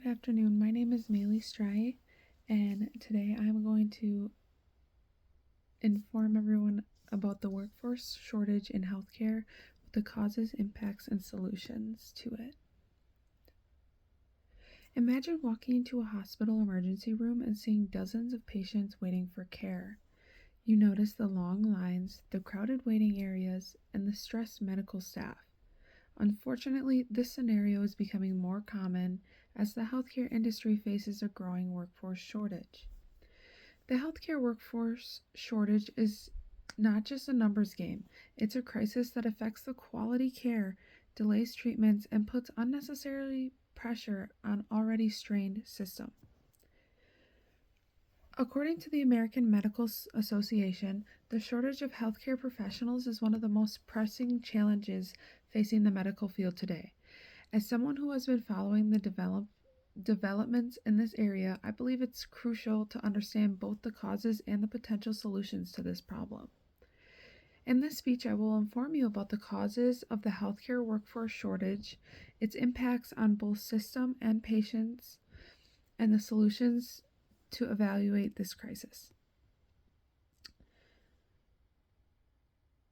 afternoon. My name is Maylee Stry, and today I'm going to inform everyone about the workforce shortage in healthcare, the causes, impacts, and solutions to it. Imagine walking into a hospital emergency room and seeing dozens of patients waiting for care. You notice the long lines, the crowded waiting areas, and the stressed medical staff. Unfortunately, this scenario is becoming more common as the healthcare industry faces a growing workforce shortage. The healthcare workforce shortage is not just a numbers game, it's a crisis that affects the quality care, delays treatments, and puts unnecessary pressure on already strained system. According to the American Medical Association, the shortage of healthcare professionals is one of the most pressing challenges facing the medical field today. As someone who has been following the developments in this area, I believe it's crucial to understand both the causes and the potential solutions to this problem. In this speech, I will inform you about the causes of the healthcare workforce shortage, its impacts on both system and patients, and the solutions to evaluate this crisis.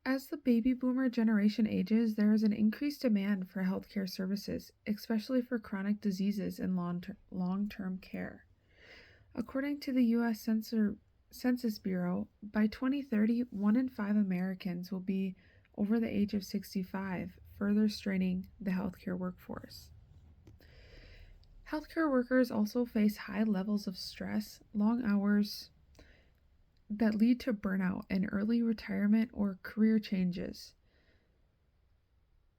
As the baby boomer generation ages, there is an increased demand for healthcare services, especially for chronic diseases and long-term care. According to the U.S. Census Bureau, by 2030, 1 in 5 Americans will be over the age of 65, further straining the healthcare workforce. Healthcare workers also face high levels of stress, long hours that lead to burnout and early retirement or career changes.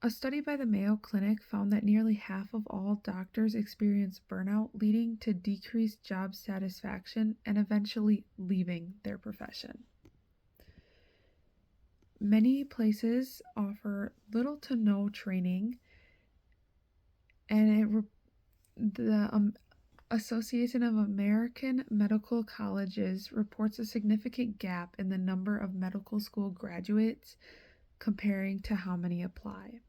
A study by the Mayo Clinic found that nearly half of all doctors experience burnout, leading to decreased job satisfaction and eventually leaving their profession. Many places offer little to no training, and the Association of American Medical Colleges reports a significant gap in the number of medical school graduates comparing to how many apply.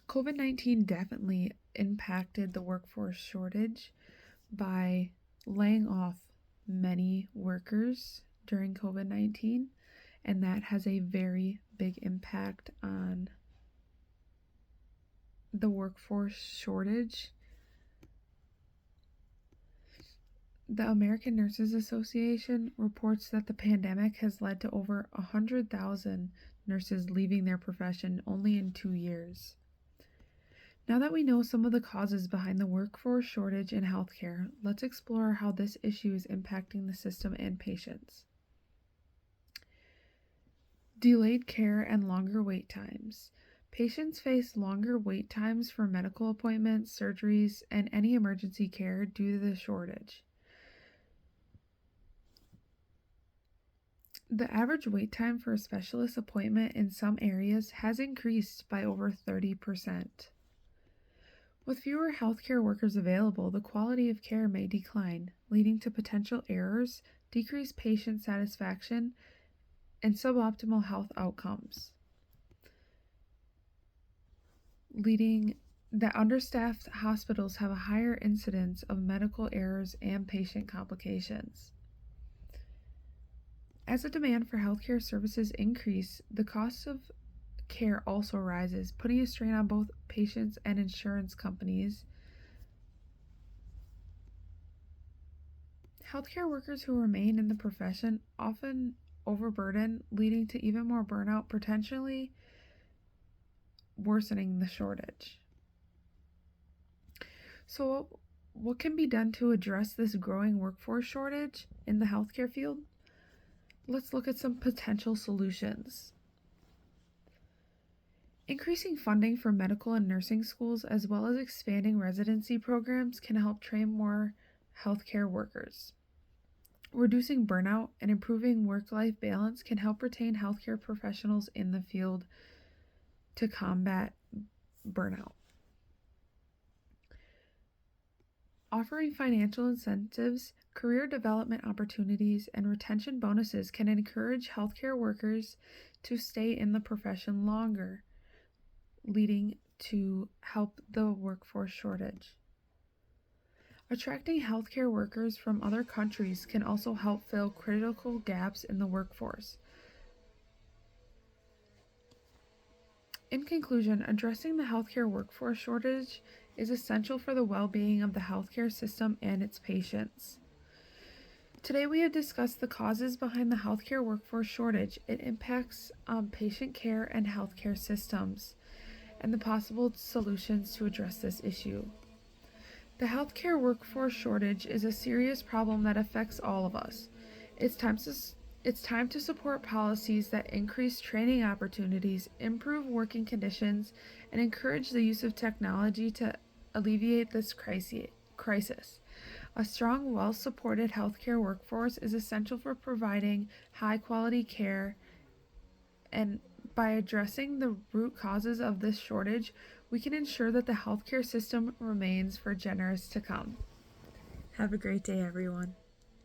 COVID-19 definitely impacted the workforce shortage by laying off many workers during COVID-19, and that has a very big impact on the workforce shortage. The American Nurses Association reports that the pandemic has led to over 100,000 nurses leaving their profession only in 2 years. Now that we know some of the causes behind the workforce shortage in healthcare, let's explore how this issue is impacting the system and patients. Delayed care and longer wait times. Patients face longer wait times for medical appointments, surgeries, and any emergency care due to the shortage. The average wait time for a specialist appointment in some areas has increased by over 30%. With fewer healthcare workers available, the quality of care may decline, leading to potential errors, decreased patient satisfaction, and suboptimal health outcomes. Leading that understaffed hospitals have a higher incidence of medical errors and patient complications. As the demand for healthcare services increase, the cost of care also rises, putting a strain on both patients and insurance companies. Healthcare workers who remain in the profession often overburden, leading to even more burnout, potentially worsening the shortage. So, what can be done to address this growing workforce shortage in the healthcare field? Let's look at some potential solutions. Increasing funding for medical and nursing schools, as well as expanding residency programs, can help train more healthcare workers. Reducing burnout and improving work-life balance can help retain healthcare professionals in the field to combat burnout. Offering financial incentives, career development opportunities, and retention bonuses can encourage healthcare workers to stay in the profession longer, leading to help the workforce shortage. Attracting healthcare workers from other countries can also help fill critical gaps in the workforce. In conclusion, addressing the healthcare workforce shortage is essential for the well-being of the healthcare system and its patients. Today we have discussed the causes behind the healthcare workforce shortage, its impacts on patient care and healthcare systems, and the possible solutions to address this issue. The healthcare workforce shortage is a serious problem that affects all of us. It's time to support policies that increase training opportunities, improve working conditions, and encourage the use of technology to alleviate this crisis. A strong, well-supported healthcare workforce is essential for providing high-quality care, and by addressing the root causes of this shortage, we can ensure that the healthcare system remains for generations to come. Have a great day, everyone.